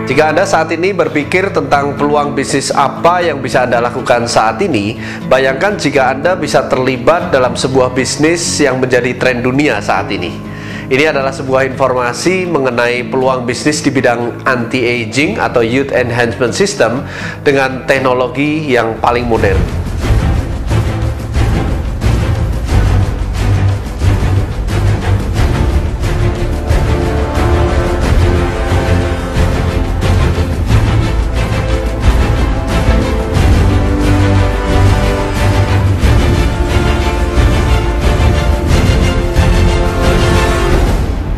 Jika Anda saat ini berpikir tentang peluang bisnis apa yang bisa Anda lakukan saat ini, bayangkan jika Anda bisa terlibat dalam sebuah bisnis yang menjadi tren dunia saat ini. Ini adalah sebuah informasi mengenai peluang bisnis di bidang anti-aging atau youth enhancement system dengan teknologi yang paling modern.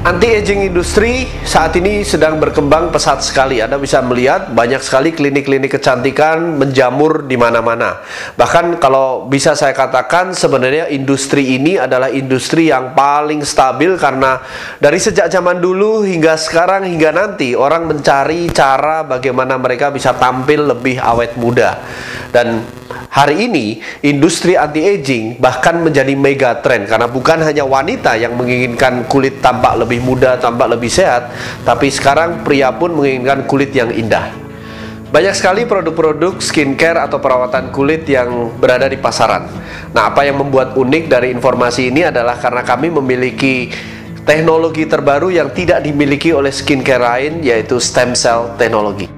Anti-aging industri saat ini sedang berkembang pesat sekali. Anda bisa melihat banyak sekali klinik-klinik kecantikan menjamur di mana-mana. Bahkan kalau bisa saya katakan sebenarnya industri ini adalah industri yang paling stabil karena dari sejak zaman dulu hingga sekarang hingga nanti orang mencari cara bagaimana mereka bisa tampil lebih awet muda. Dan hari ini industri anti-aging bahkan menjadi mega trend karena bukan hanya wanita yang menginginkan kulit tampak lebih muda, tampak lebih sehat, tapi sekarang pria pun menginginkan kulit yang indah. Banyak sekali produk-produk skincare atau perawatan kulit yang berada di pasaran. Nah, apa yang membuat unik dari informasi ini adalah karena kami memiliki teknologi terbaru yang tidak dimiliki oleh skincare lain, yaitu stem cell teknologi.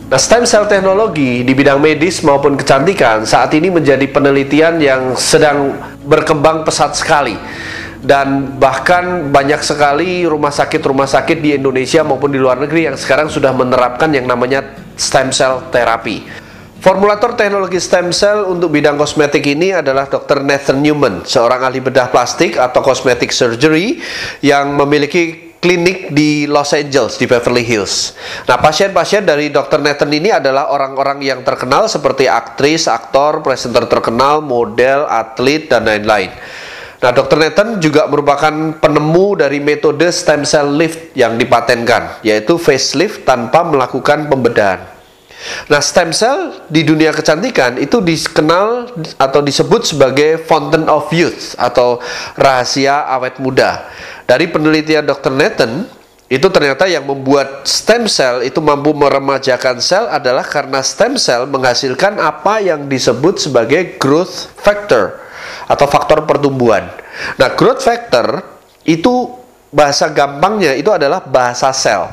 Nah, stem cell teknologi di bidang medis maupun kecantikan saat ini menjadi penelitian yang sedang berkembang pesat sekali. Dan bahkan banyak sekali rumah sakit di Indonesia maupun di luar negeri yang sekarang sudah menerapkan yang namanya stem cell terapi. Formulator teknologi stem cell untuk bidang kosmetik ini adalah Dr. Nathan Newman, seorang ahli bedah plastik atau cosmetic surgery yang memiliki klinik di Los Angeles, di Beverly Hills. Nah, pasien-pasien dari Dr. Nathan ini adalah orang-orang yang terkenal seperti aktris, aktor, presenter terkenal, model, atlet, dan lain-lain. Nah, Dr. Nathan juga merupakan penemu dari metode stem cell lift yang dipatenkan, yaitu facelift tanpa melakukan pembedahan. Nah, stem cell di dunia kecantikan itu dikenal atau disebut sebagai fountain of youth atau rahasia awet muda. Dari penelitian Dr. Nathan, itu ternyata yang membuat stem cell itu mampu meremajakan sel adalah karena stem cell menghasilkan apa yang disebut sebagai growth factor atau faktor pertumbuhan. Nah, growth factor itu bahasa gampangnya itu adalah bahasa sel.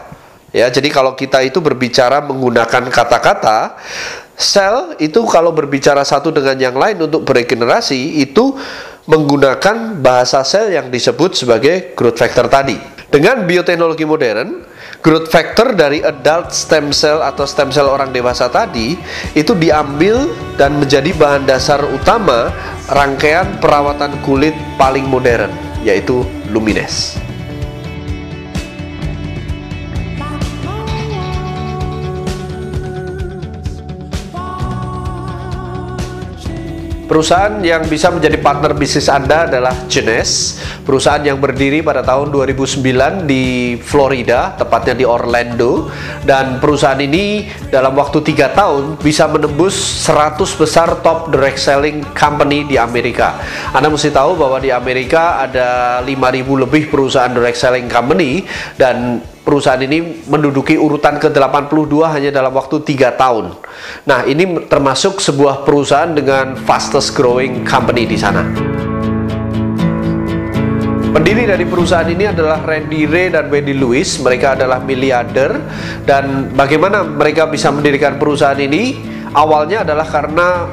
Ya, jadi kalau kita itu berbicara menggunakan kata-kata, sel itu kalau berbicara satu dengan yang lain untuk beregenerasi itu menggunakan bahasa sel yang disebut sebagai growth factor tadi. Dengan bioteknologi modern, growth factor dari adult stem cell atau stem cell orang dewasa tadi itu diambil dan menjadi bahan dasar utama rangkaian perawatan kulit paling modern, yaitu Lumines. Perusahaan yang bisa menjadi partner bisnis Anda adalah Genes, perusahaan yang berdiri pada tahun 2009 di Florida, tepatnya di Orlando, dan perusahaan ini dalam waktu 3 tahun bisa menembus 100 besar top direct selling company di Amerika. Anda mesti tahu bahwa di Amerika ada 5.000 lebih perusahaan direct selling company, dan perusahaan ini menduduki urutan ke-82 hanya dalam waktu 3 tahun. Nah, ini termasuk sebuah perusahaan dengan fastest growing company di sana. Pendiri dari perusahaan ini adalah Randy Ray dan Wendy Lewis. Mereka adalah miliarder. Dan bagaimana mereka bisa mendirikan perusahaan ini? Awalnya adalah karena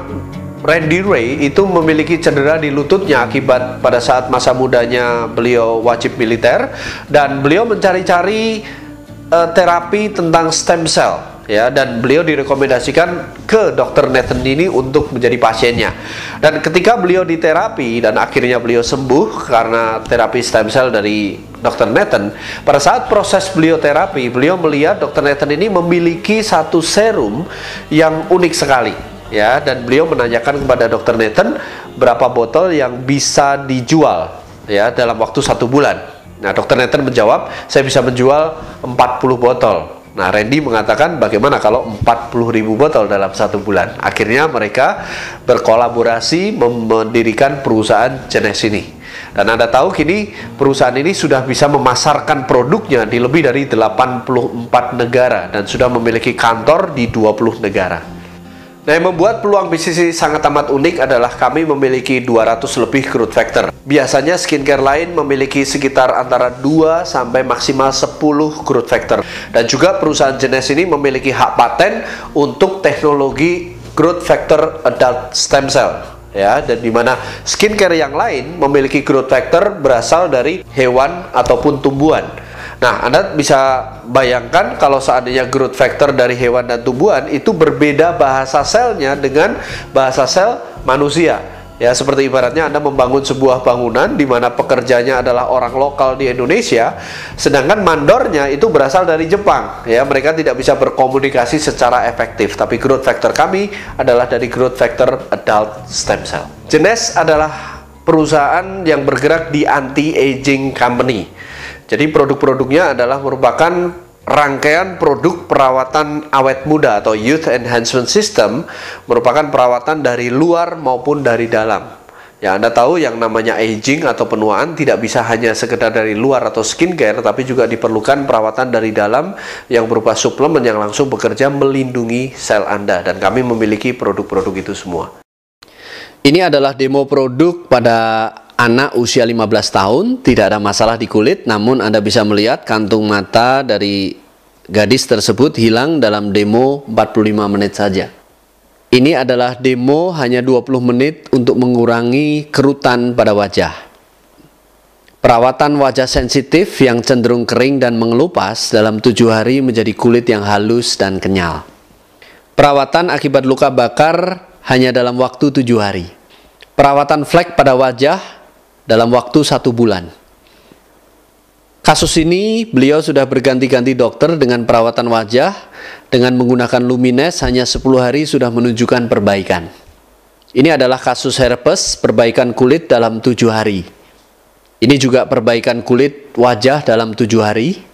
Randy Ray itu memiliki cedera di lututnya akibat pada saat masa mudanya beliau wajib militer, dan beliau mencari-cari terapi tentang stem cell, ya, dan beliau direkomendasikan ke Dr. Nathan ini untuk menjadi pasiennya. Dan ketika beliau diterapi dan akhirnya beliau sembuh karena terapi stem cell dari Dr. Nathan, pada saat proses beliau terapi, beliau melihat Dr. Nathan ini memiliki satu serum yang unik sekali. Ya, dan beliau menanyakan kepada Dr. Nathan berapa botol yang bisa dijual, ya, dalam waktu 1 bulan. Nah, Dr. Nathan menjawab, saya bisa menjual 40 botol. Nah, Randy mengatakan bagaimana kalau 40.000 botol dalam 1 bulan. Akhirnya mereka berkolaborasi mendirikan perusahaan Genes ini. Dan Anda tahu kini perusahaan ini sudah bisa memasarkan produknya di lebih dari 84 negara dan sudah memiliki kantor di 20 negara. Nah, yang membuat peluang bisnis ini sangat amat unik adalah kami memiliki 200 lebih growth factor. Biasanya skincare lain memiliki sekitar antara 2 sampai maksimal 10 growth factor. Dan juga perusahaan Genees ini memiliki hak paten untuk teknologi growth factor adult stem cell. Ya, dan dimana skincare yang lain memiliki growth factor berasal dari hewan ataupun tumbuhan. Nah, Anda bisa bayangkan kalau seandainya growth factor dari hewan dan tumbuhan itu berbeda bahasa selnya dengan bahasa sel manusia. Ya, seperti ibaratnya Anda membangun sebuah bangunan di mana pekerjanya adalah orang lokal di Indonesia, sedangkan mandornya itu berasal dari Jepang. Ya, mereka tidak bisa berkomunikasi secara efektif. Tapi growth factor kami adalah dari growth factor adult stem cell. Genees adalah perusahaan yang bergerak di anti-aging company. Jadi produk-produknya adalah merupakan rangkaian produk perawatan awet muda atau Youth Enhancement System, merupakan perawatan dari luar maupun dari dalam. Ya, Anda tahu yang namanya aging atau penuaan tidak bisa hanya sekedar dari luar atau skincare, tapi juga diperlukan perawatan dari dalam yang berupa suplemen yang langsung bekerja melindungi sel Anda, dan kami memiliki produk-produk itu semua. Ini adalah demo produk pada anak usia 15 tahun, tidak ada masalah di kulit, namun Anda bisa melihat kantung mata dari gadis tersebut hilang dalam demo 45 menit saja. Ini adalah demo hanya 20 menit untuk mengurangi kerutan pada wajah. Perawatan wajah sensitif yang cenderung kering dan mengelupas dalam 7 hari menjadi kulit yang halus dan kenyal. Perawatan akibat luka bakar hanya dalam waktu 7 hari. Perawatan flek pada wajah dalam waktu 1 bulan. Kasus ini beliau sudah berganti-ganti dokter dengan perawatan wajah dengan menggunakan Lumines, hanya 10 hari sudah menunjukkan perbaikan. Ini adalah kasus herpes, perbaikan kulit dalam 7 hari. Ini juga perbaikan kulit wajah dalam 7 hari.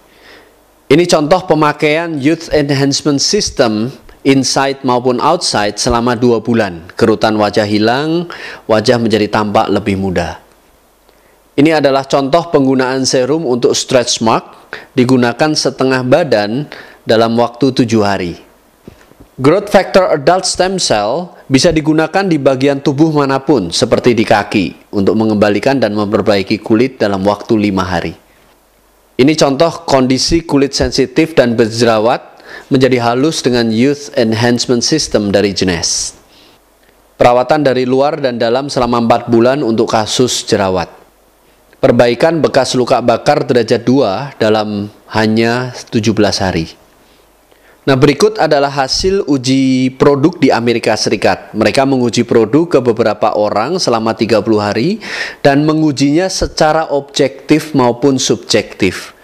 Ini contoh pemakaian Youth Enhancement System inside maupun outside selama 2 bulan. Kerutan wajah hilang, wajah menjadi tampak lebih muda. Ini adalah contoh penggunaan serum untuk stretch mark, digunakan setengah badan dalam waktu 7 hari. Growth factor adult stem cell bisa digunakan di bagian tubuh manapun, seperti di kaki, untuk mengembalikan dan memperbaiki kulit dalam waktu 5 hari. Ini contoh kondisi kulit sensitif dan berjerawat menjadi halus dengan Youth Enhancement System dari Genees. Perawatan dari luar dan dalam selama 4 bulan untuk kasus jerawat. Perbaikan bekas luka bakar derajat 2 dalam hanya 17 hari. Nah, berikut adalah hasil uji produk di Amerika Serikat. Mereka menguji produk ke beberapa orang selama 30 hari dan mengujinya secara objektif maupun subjektif.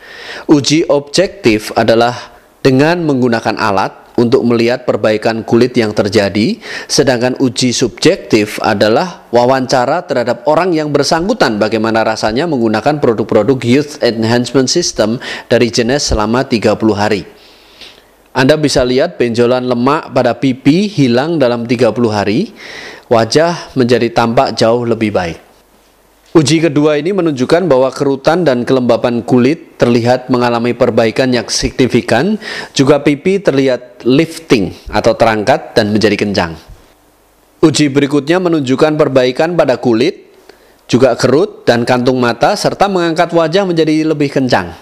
Uji objektif adalah dengan menggunakan alat untuk melihat perbaikan kulit yang terjadi, sedangkan uji subjektif adalah wawancara terhadap orang yang bersangkutan bagaimana rasanya menggunakan produk-produk Youth Enhancement System dari Genees selama 30 hari. Anda bisa lihat benjolan lemak pada pipi hilang dalam 30 hari, wajah menjadi tampak jauh lebih baik. Uji kedua ini menunjukkan bahwa kerutan dan kelembapan kulit terlihat mengalami perbaikan yang signifikan, juga pipi terlihat lifting atau terangkat dan menjadi kencang. Uji berikutnya menunjukkan perbaikan pada kulit, juga kerut dan kantung mata, serta mengangkat wajah menjadi lebih kencang.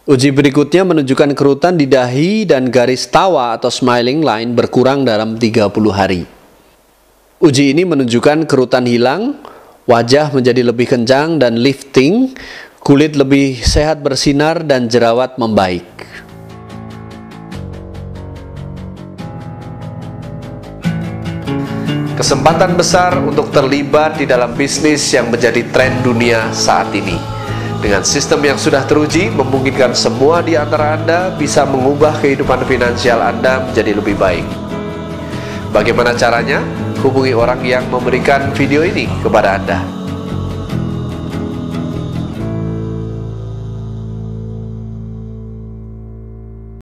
Uji berikutnya menunjukkan kerutan di dahi dan garis tawa atau smiling line berkurang dalam 30 hari. Uji ini menunjukkan kerutan hilang, wajah menjadi lebih kencang dan lifting, kulit lebih sehat bersinar dan jerawat membaik. Kesempatan besar untuk terlibat di dalam bisnis yang menjadi tren dunia saat ini. Dengan sistem yang sudah teruji, memungkinkan semua di antara Anda bisa mengubah kehidupan finansial Anda menjadi lebih baik. Bagaimana caranya? Hubungi orang yang memberikan video ini kepada Anda.